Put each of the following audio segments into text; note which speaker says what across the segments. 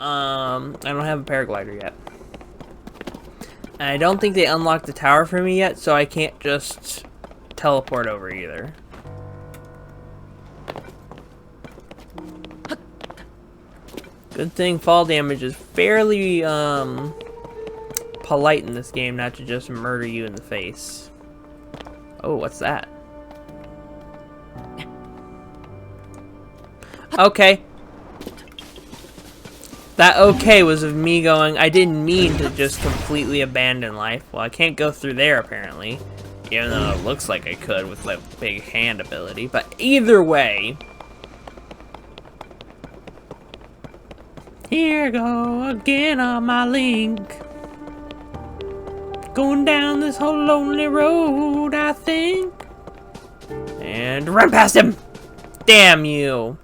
Speaker 1: I don't have a paraglider yet. And I don't think they unlocked the tower for me yet, so I can't just teleport over either. Good thing fall damage is fairly polite in this game, not to just murder you in the face. Oh, what's that? Okay. That okay was of me going, I didn't mean to just completely abandon life. Well, I can't go through there apparently. Even though it looks like I could with like big hand ability. But either way. Here I go again on my link. Going down this whole lonely road, I think. And run past him! Damn you!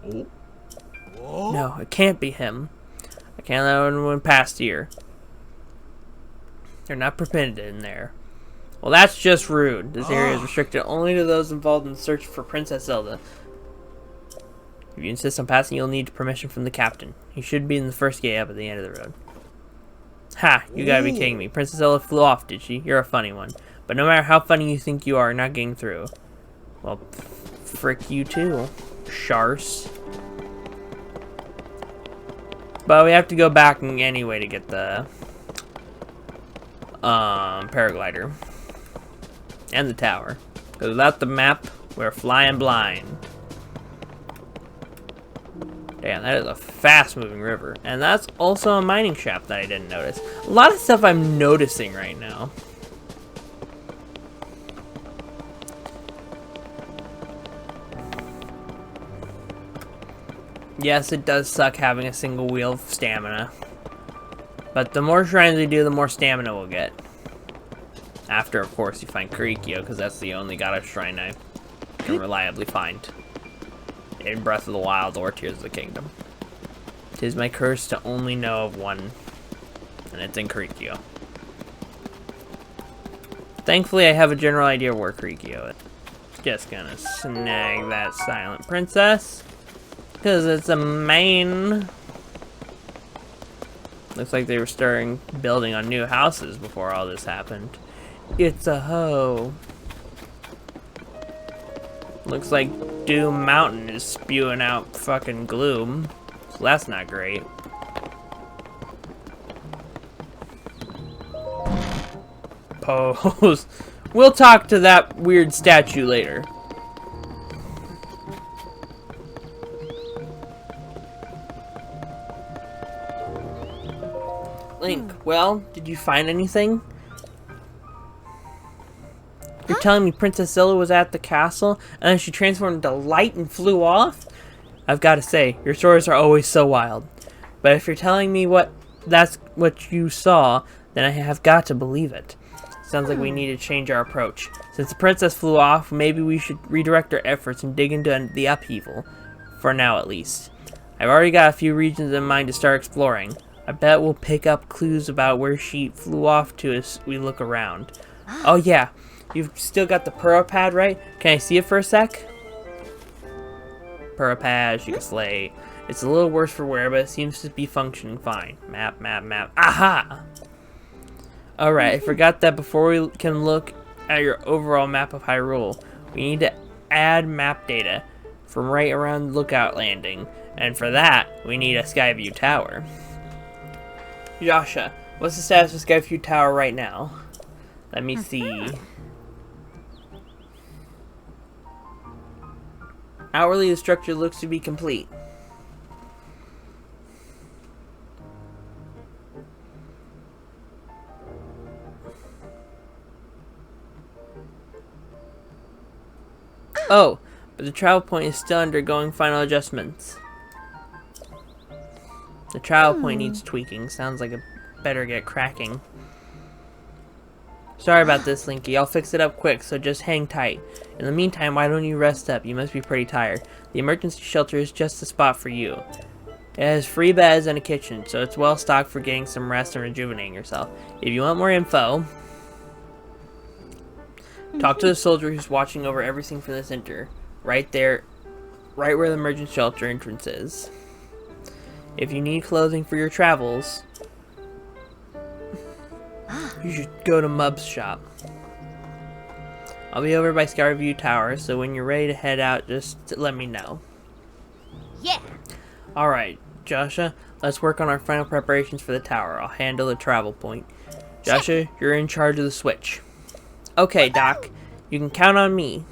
Speaker 1: No, it can't be him. I can't let anyone past here. They're not permitted in there. Well, that's just rude. This area is restricted only to those involved in the search for Princess Zelda. If you insist on passing, you'll need permission from the captain. He should be in the first gate up at the end of the road. Ha! You gotta be kidding me. Princess Zelda flew off, did she? You're a funny one. But no matter how funny you think you are, not getting through. Well, frick you too. Sharse. But we have to go back anyway to get the paraglider and the tower. Because without the map, we're flying blind. Damn, that is a fast-moving river. And that's also a mining shaft that I didn't notice. A lot of stuff I'm noticing right now. Yes, it does suck having a single wheel of stamina. But the more shrines we do, the more stamina we'll get. After, of course, you find Kirikyo, because that's the only goddess shrine I can reliably find. In Breath of the Wild or Tears of the Kingdom. 'Tis my curse to only know of one, and it's in Kirikyo. Thankfully, I have a general idea of where Kirikyo is. Just gonna snag that silent princess. Because it's a main. Looks like they were starting building on new houses before all this happened. It's a hoe. Looks like Doom Mountain is spewing out fucking gloom. So that's not great. Pose. We'll talk to that weird statue later. Link, well, did you find anything? You're telling me Princess Zelda was at the castle, and then she transformed into light and flew off? I've got to say, your stories are always so wild. But if you're telling me that's what you saw, then I have got to believe it. Sounds like we need to change our approach. Since the princess flew off, maybe we should redirect our efforts and dig into the upheaval. For now, at least. I've already got a few regions in mind to start exploring. I bet we'll pick up clues about where she flew off to as we look around. Oh yeah. You've still got the Purah pad, right? Can I see it for a sec? Purah pad, she can slay. It's a little worse for wear, but it seems to be functioning fine. Map, map, map. Aha! Alright, I forgot that before we can look at your overall map of Hyrule, we need to add map data from right around Lookout Landing. And for that, we need a Skyview Tower. Yasha, what's the status of Skyview Tower right now? Let me see. Outwardly, the structure looks to be complete. Oh, but the travel point is still undergoing final adjustments. The travel point needs tweaking. Sounds like it better get cracking. Sorry about this, Linky. I'll fix it up quick, so just hang tight. In the meantime, why don't you rest up? You must be pretty tired. The emergency shelter is just the spot for you. It has free beds and a kitchen, so it's well stocked for getting some rest and rejuvenating yourself. If you want more info, talk to the soldier who's watching over everything for the center. Right there, right where the emergency shelter entrance is. If you need clothing for your travels, you should go to Mub's shop. I'll be over by Skyview Tower, so when you're ready to head out, just let me know.
Speaker 2: Yeah.
Speaker 1: Alright, Joshua, let's work on our final preparations for the tower. I'll handle the travel point. Joshua, you're in charge of the switch. Okay, Doc. You can count on me.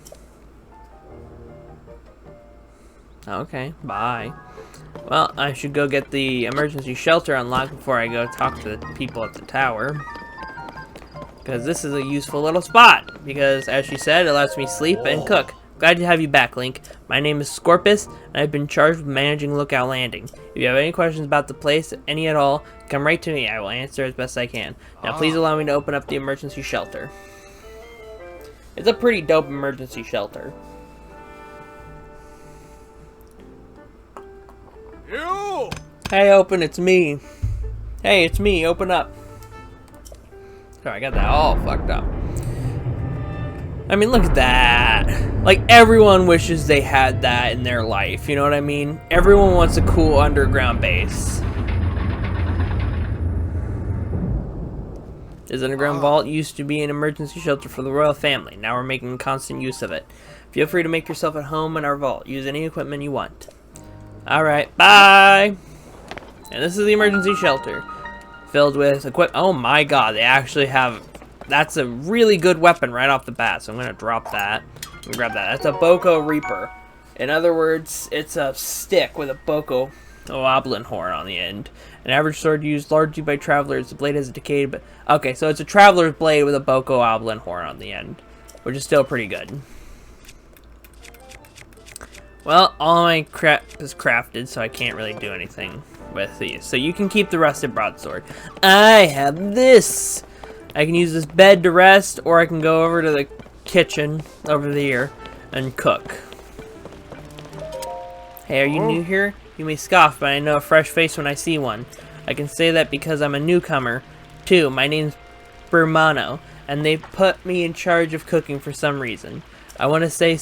Speaker 1: Okay, bye. Well, I should go get the emergency shelter unlocked before I go talk to the people at the tower. Because this is a useful little spot. Because, as she said, it lets me sleep and cook. Glad to have you back, Link. My name is Scorpus, and I've been charged with managing Lookout Landing. If you have any questions about the place, any at all, come right to me. I will answer as best I can. Now, please allow me to open up the emergency shelter. It's a pretty dope emergency shelter.
Speaker 3: You!
Speaker 1: Hey, open, it's me. Hey, it's me, open up. Sorry, I got that all fucked up. I mean, look at that. Like, everyone wishes they had that in their life, you know what I mean? Everyone wants a cool underground base. This underground vault used to be an emergency shelter for the royal family. Now we're making constant use of it. Feel free to make yourself at home in our vault. Use any equipment you want. Alright, bye! And this is the emergency shelter. Filled with oh my god, they actually have... That's a really good weapon right off the bat, so I'm gonna drop that. And grab that. That's a Boko Reaper. In other words, it's a stick with a Boko Oblin horn on the end. An average sword used largely by travelers. The blade has decayed, but... Okay, so it's a traveler's blade with a Boko Oblin horn on the end. Which is still pretty good. Well, all my crap is crafted, so I can't really do anything with these. So you can keep the rusted broadsword. I have this! I can use this bed to rest, or I can go over to the kitchen over there and cook. Hey, are you new here? You may scoff, but I know a fresh face when I see one. I can say that because I'm a newcomer, too. My name's Bermano, and they put me in charge of cooking for some reason. I want to say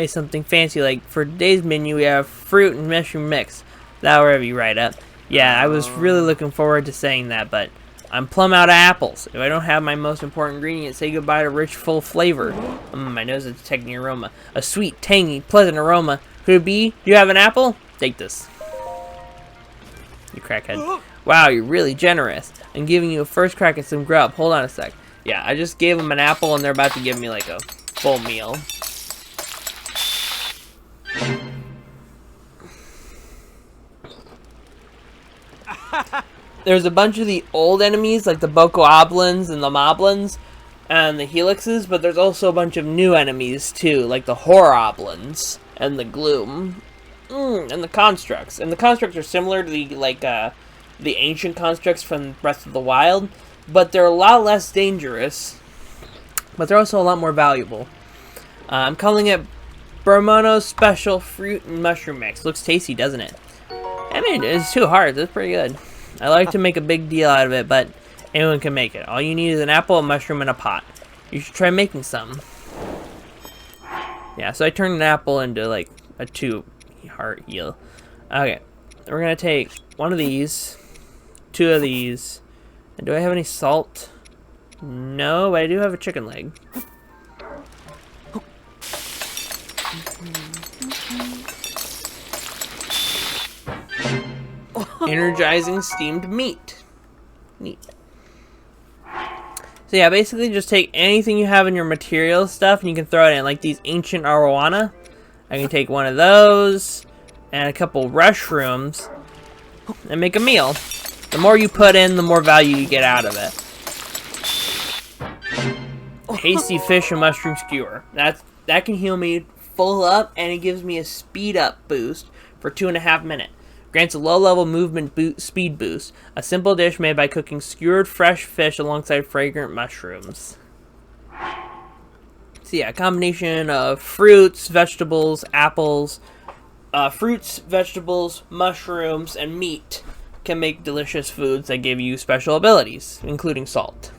Speaker 1: something fancy, like for today's menu we have fruit and mushroom mix. That'll rev you right up. Yeah, I was really looking forward to saying that, but I'm plumb out of apples. If I don't have my most important ingredient, say goodbye to rich, full flavor. My nose is detecting aroma. A sweet, tangy, pleasant aroma. Could it be? Do you have an apple? Take this. You crackhead. Wow, you're really generous. I'm giving you a first crack at some grub. Hold on a sec. Yeah, I just gave them an apple and they're about to give me like a full meal. There's a bunch of the old enemies, like the Boko Oblins and the Moblins and the Helixes, but there's also a bunch of new enemies too, like the Horoblins and the Gloom and the Constructs. And the Constructs are similar to the ancient Constructs from Breath of the Wild, but they're a lot less dangerous, but they're also a lot more valuable. I'm calling it Bermano's Special Fruit and Mushroom Mix. Looks tasty, doesn't it? I mean, it's 2 hearts. It's pretty good. I like to make a big deal out of it, but anyone can make it. All you need is an apple, a mushroom, and a pot. You should try making some. Yeah, so I turned an apple into, like, a 2-heart heal. Okay, we're going to take one of these, 2 of these, and do I have any salt? No, but I do have a chicken leg. Energizing steamed meat. Neat. So yeah, basically just take anything you have in your materials stuff and you can throw it in, like these ancient arowana. I can take one of those and a couple mushrooms and make a meal. The more you put in, the more value you get out of it. Hasty fish and mushroom skewer. That can heal me full up, and it gives me a speed up boost for 2.5 minutes. Grants a low-level movement speed boost. A simple dish made by cooking skewered fresh fish alongside fragrant mushrooms. So yeah, a combination of fruits, vegetables, apples, mushrooms, and meat can make delicious foods that give you special abilities, including salt.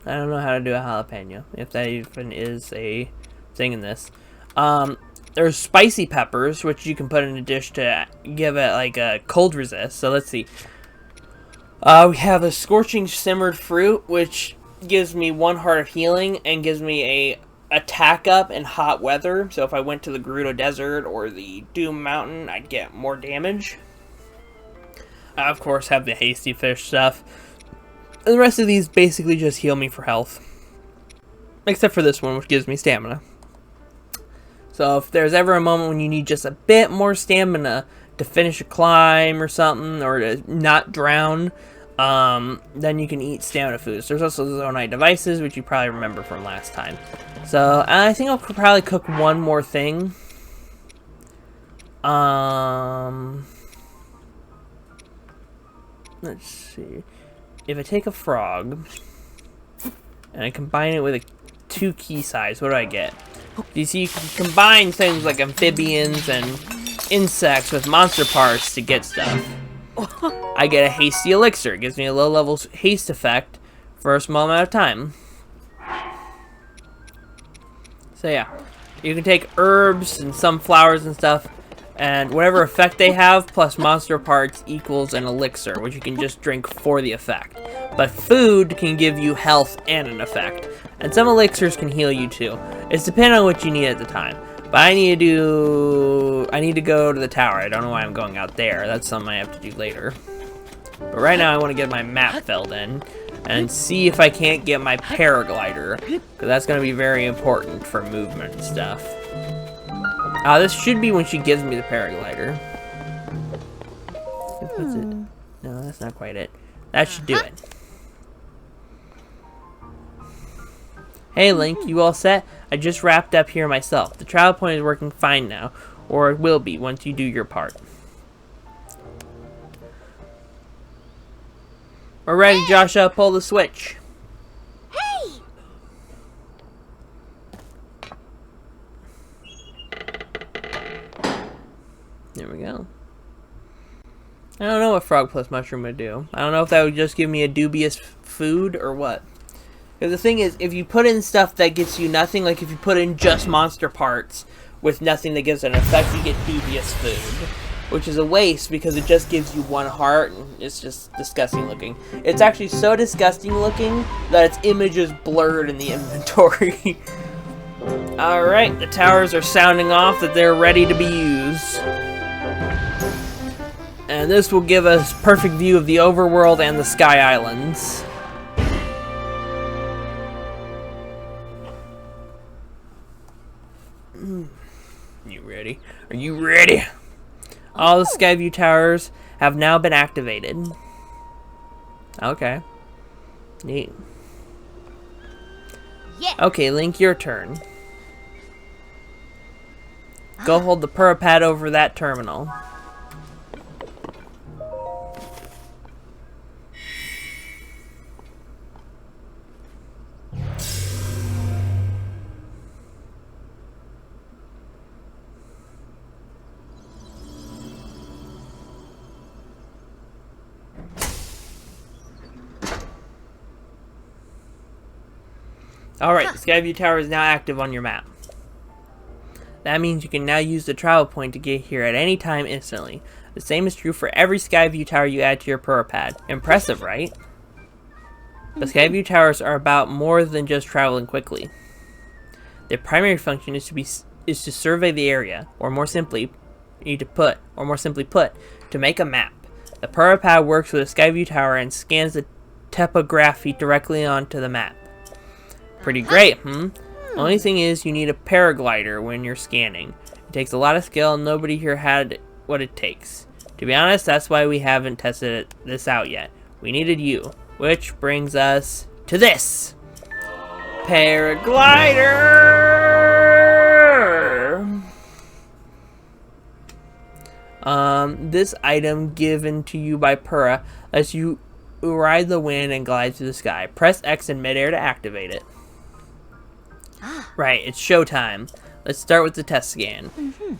Speaker 1: I don't know how to do a jalapeno, if that even is a thing in this. There's spicy peppers, which you can put in a dish to give it like a cold resist. So let's see. We have a scorching simmered fruit, which gives me 1 heart of healing and gives me a attack up in hot weather. So if I went to the Gerudo Desert or the Doom Mountain, I'd get more damage. I, of course, have the hasty fish stuff. And the rest of these basically just heal me for health. Except for this one, which gives me stamina. So if there's ever a moment when you need just a bit more stamina to finish a climb or something, or to not drown, then you can eat stamina foods. There's also the Zonite devices, which you probably remember from last time. So I think I'll probably cook one more thing. Let's see. If I take a frog and I combine it with a 2 key size, what do I get? You see, you can combine things like amphibians and insects with monster parts to get stuff. I get a hasty elixir. It gives me a low-level haste effect for a small amount of time. So yeah, you can take herbs and some flowers and stuff, and whatever effect they have plus monster parts equals an elixir, which you can just drink for the effect. But food can give you health and an effect. And some elixirs can heal you too. It's depending on what you need at the time. But I need to go to the tower. I don't know why I'm going out there. That's something I have to do later. But right now I want to get my map filled in and see if I can't get my paraglider, because that's going to be very important for movement and stuff. This should be when she gives me the paraglider. No, that's not quite it. That should do it. Hey Link, you all set? I just wrapped up here myself. The travel point is working fine now, or it will be once you do your part. We're ready, Joshua. Pull the switch.
Speaker 2: Hey!
Speaker 1: There we go. I don't know what frog plus mushroom would do. I don't know if that would just give me a dubious food or what. Because the thing is, if you put in stuff that gets you nothing, like if you put in just monster parts with nothing that gives an effect, you get dubious food. Which is a waste because it just gives you 1 heart and it's just disgusting looking. It's actually so disgusting looking that its image is blurred in the inventory. Alright, the towers are sounding off that they're ready to be used. And this will give us perfect view of the overworld and the Sky Islands. You ready? Are you ready? All the skyview towers have now been activated. Okay. Neat.
Speaker 2: Yeah.
Speaker 1: Okay, Link, your turn. Go hold the pad over that terminal. Alright, the Skyview Tower is now active on your map. That means you can now use the travel point to get here at any time instantly. The same is true for every Skyview Tower you add to your pad. Impressive, right? The Skyview Towers are about more than just traveling quickly. Their primary function is to survey the area, or more simply put, to make a map. The pad works with a Skyview Tower and scans the topography directly onto the map. Pretty great, Only thing is, you need a paraglider when you're scanning. It takes a lot of skill, and nobody here had what it takes. To be honest, that's why we haven't tested this out yet. We needed you. Which brings us to this! Paraglider! This item given to you by Pura lets you ride the wind and glide through the sky. Press X in midair to activate it. Right, it's showtime. Let's start with the test scan.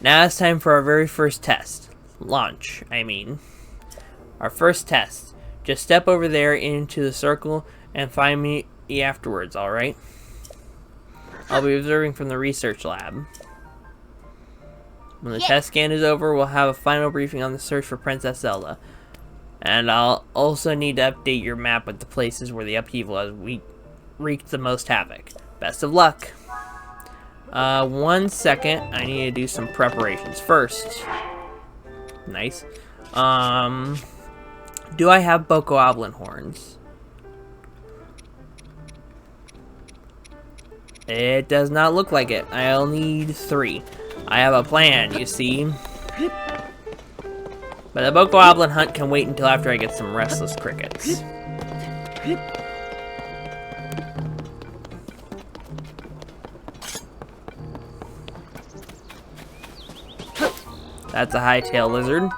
Speaker 1: Now it's time for our very first test. Launch, I mean. Our first test. Just step over there into the circle and find me afterwards, alright? I'll be observing from the research lab. When the test scan is over, we'll have a final briefing on the search for Princess Zelda. And I'll also need to update your map with the places where the upheaval has wreaked the most havoc. Best of luck. 1 second. I need to do some preparations first. Nice. Do I have Bokoblin horns? It does not look like it. I'll need 3. I have a plan, you see. But the Bokoblin hunt can wait until after I get some restless crickets. That's a high-tailed lizard.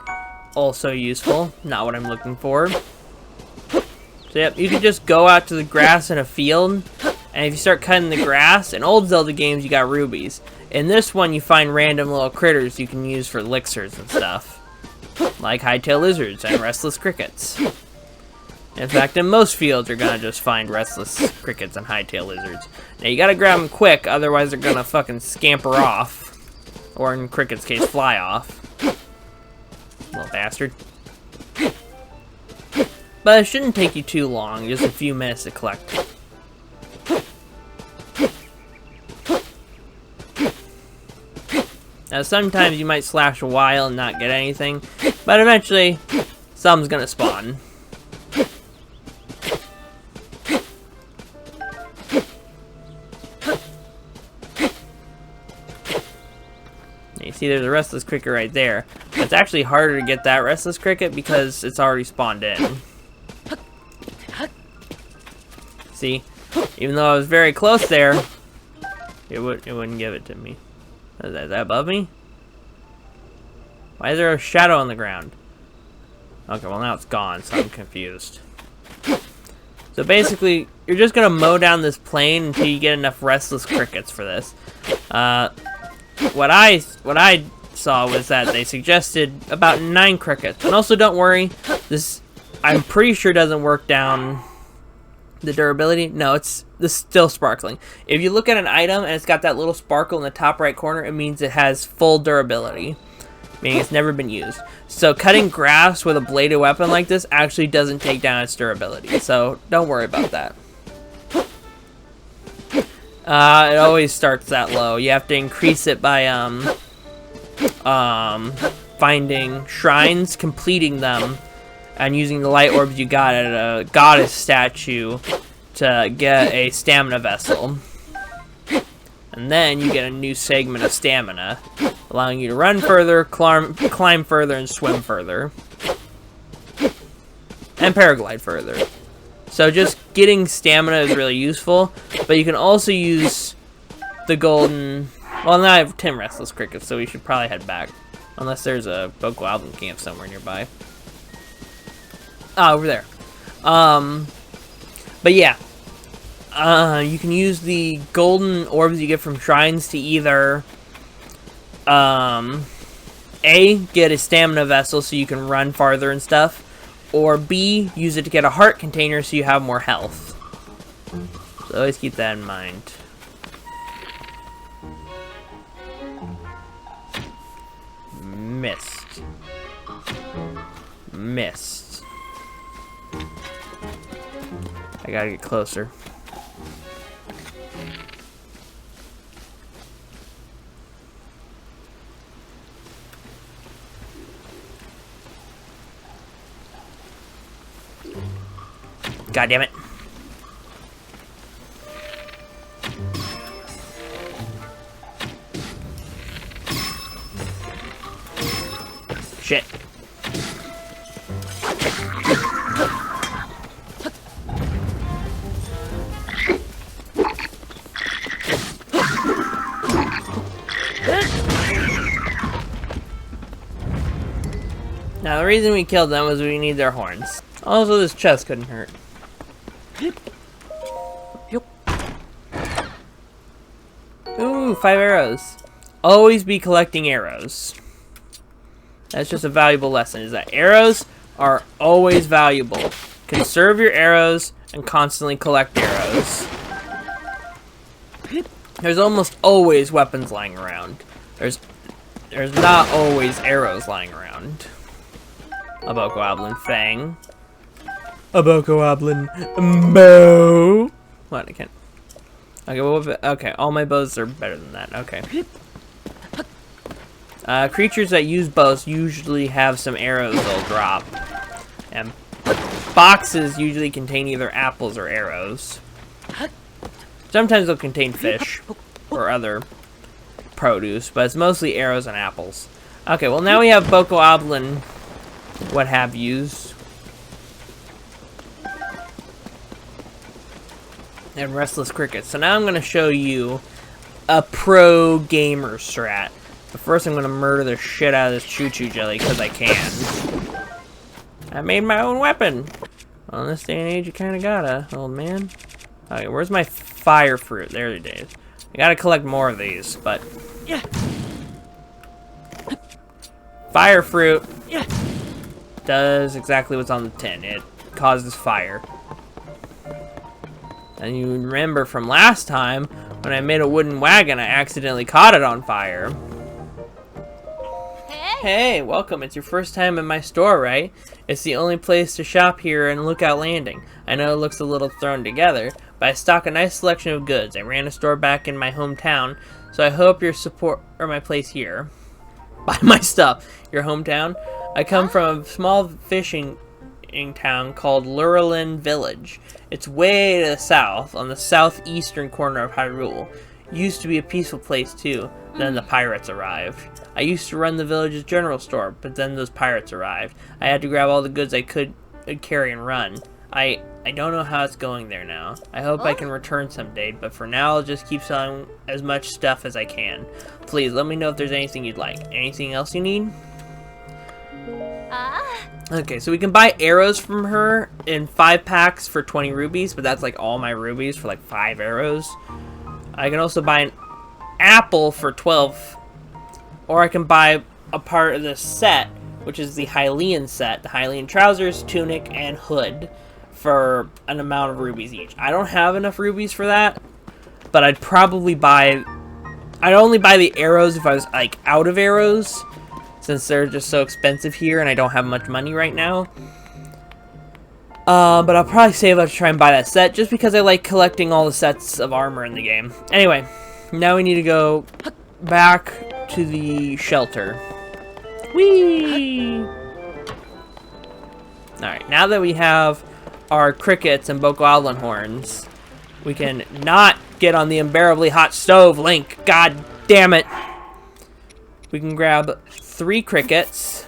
Speaker 1: Also useful. Not what I'm looking for. So yep, you can just go out to the grass in a field, and if you start cutting the grass, in old Zelda games you got rubies. In this one you find random little critters you can use for elixirs and stuff. Like high-tailed lizards and restless crickets. In fact, in most fields you're gonna just find restless crickets and high-tailed lizards. Now you gotta grab them quick, otherwise they're gonna fucking scamper off. Or in cricket's case, fly off. Little bastard. But it shouldn't take you too long, just a few minutes to collect. Now sometimes you might slash a while and not get anything, but eventually some's gonna spawn. You see there's a restless cricket right there. It's actually harder to get that restless cricket because it's already spawned in. See? Even though I was very close there, it wouldn't give it to me. Is that above me? Why is there a shadow on the ground? Okay, well now it's gone, so I'm confused. So basically, you're just gonna mow down this plane until you get enough restless crickets for this. What I saw was that they suggested about 9 crickets. And also don't worry, this I'm pretty sure doesn't work down the durability. No, this is still sparkling. If you look at an item and it's got that little sparkle in the top right corner, it means it has full durability, meaning it's never been used. So cutting grass with a bladed weapon like this actually doesn't take down its durability, so don't worry about that. It always starts that low. You have to increase it by finding shrines, completing them, and using the light orbs you got at a goddess statue to get a stamina vessel. And then you get a new segment of stamina, allowing you to run further, climb further, and swim further. And paraglide further. So just getting stamina is really useful, but you can also use the golden... Well, now I have 10 restless crickets, so we should probably head back. Unless there's a Bokoblin camp somewhere nearby. Ah, over there. But yeah. You can use the golden orbs you get from shrines to either... A, get a stamina vessel so you can run farther and stuff. Or B, use it to get a heart container so you have more health. So always keep that in mind. Missed. Missed. I gotta get closer. God damn it. Shit. Now the reason we killed them was we need their horns. Also, this chest couldn't hurt. Ooh, 5 arrows. Always be collecting arrows. That's just a valuable lesson, is that arrows are always valuable. Conserve your arrows and constantly collect arrows. There's almost always weapons lying around. there's not always arrows lying around. A Bokoblin Fang. A Bokoblin Bow. What? I can't. Okay, well, okay, all my bows are better than that. Okay. Creatures that use bows usually have some arrows they'll drop. And boxes usually contain either apples or arrows. Sometimes they'll contain fish or other produce, but it's mostly arrows and apples. Okay, well now we have Bokoblin what have yous. And Restless Cricket. So now I'm going to show you a pro gamer strat. But first I'm going to murder the shit out of this choo-choo jelly because I can. I made my own weapon. Well, in this day and age, you kind of gotta, old man. Okay, where's my fire fruit? There it is. I gotta collect more of these, but... Yeah. Fire fruit does exactly what's on the tin. It causes fire. And you remember from last time, when I made a wooden wagon, I accidentally caught it on fire. Hey, welcome. It's your first time in my store, right? It's the only place to shop here in Lookout Landing. I know it looks a little thrown together, but I stock a nice selection of goods. I ran a store back in my hometown, so I hope your support or my place here. Buy my stuff. Your hometown? I come from a small fishing town called Lurelin Village. It's way to the south, on the southeastern corner of Hyrule. Used to be a peaceful place too. Then the pirates arrived. I used to run the village's general store, but then those pirates arrived. I had to grab all the goods I could carry and run. I don't know how it's going there now. I hope I can return someday, but for now I'll just keep selling as much stuff as I can. Please let me know if there's anything you'd like. Anything else you need? Okay, so we can buy arrows from her in 5 packs for 20 rubies, but that's like all my rubies for like 5 arrows. I can also buy an apple for 12, or I can buy a part of the set, which is the Hylian set, the Hylian trousers, tunic, and hood, for an amount of rubies each. I don't have enough rubies for that, but I'd probably buy... I'd only buy the arrows if I was, like, out of arrows, since they're just so expensive here and I don't have much money right now. But I'll probably save up to try and buy that set, just because I like collecting all the sets of armor in the game. Anyway, now we need to go back to the shelter. Whee! Alright, now that we have our crickets and Bokoblin horns, we can not get on the unbearably hot stove, Link. God damn it. We can grab 3 crickets.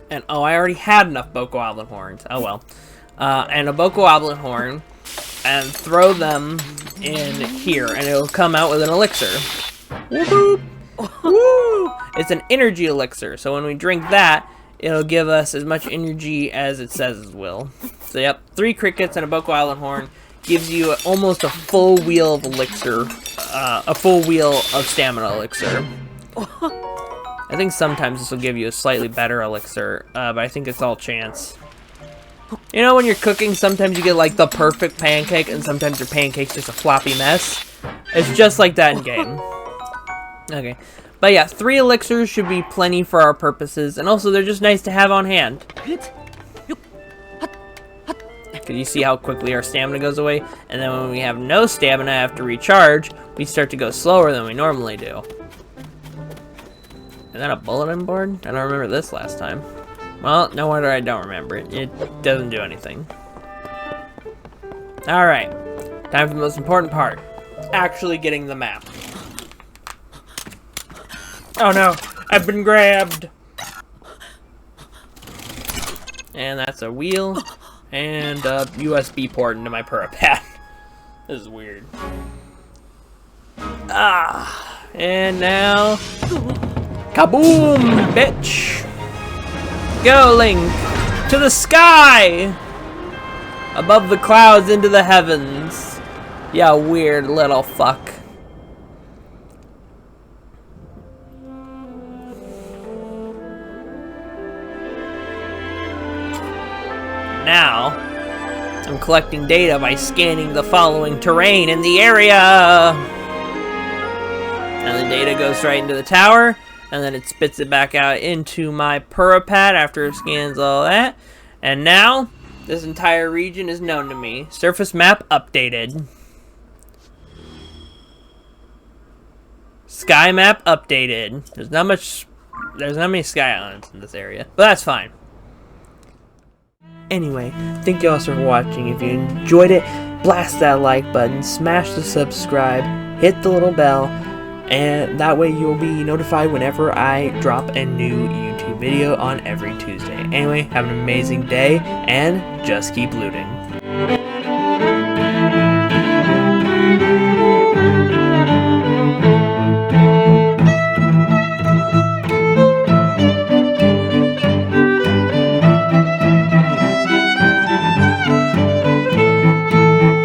Speaker 1: And, oh, I already had enough Bokoblin horns. Oh, well. And a Bokoblin horn. And throw them in here. And it'll come out with an elixir. Woo-hoo! Woo! It's an energy elixir. So when we drink that, it'll give us as much energy as it says it will. So, yep. 3 crickets and a Bokoblin horn gives you almost a full wheel of elixir. A full wheel of stamina elixir. I think sometimes this will give you a slightly better elixir, but I think it's all chance. You know when you're cooking, sometimes you get like the perfect pancake, and sometimes your pancake's just a floppy mess? It's just like that in game. Okay. But yeah, 3 elixirs should be plenty for our purposes, and also they're just nice to have on hand. Can you see how quickly our stamina goes away? And then when we have no stamina after recharge, we start to go slower than we normally do. Is that a bulletin board? I don't remember this last time. Well, no wonder I don't remember it. It doesn't do anything. Alright. Time for the most important part. Actually getting the map. Oh no! I've been grabbed! And that's a wheel. And a USB port into my Purapad. This is weird. Ah! And now... Kaboom, bitch! Go, Link! To the sky! Above the clouds, into the heavens. Ya weird little fuck. Now, I'm collecting data by scanning the following terrain in the area. and the data goes right into the tower, and then it spits it back out into my Purapad after it scans all that. And now, this entire region is known to me. Surface map updated. Sky map updated. There's not many sky islands in this area, but that's fine. Anyway, thank you all for watching. If you enjoyed it, blast that like button, smash the subscribe, hit the little bell, and that way you'll be notified whenever I drop a new YouTube video on every Tuesday. Anyway, have an amazing day, and just keep looting.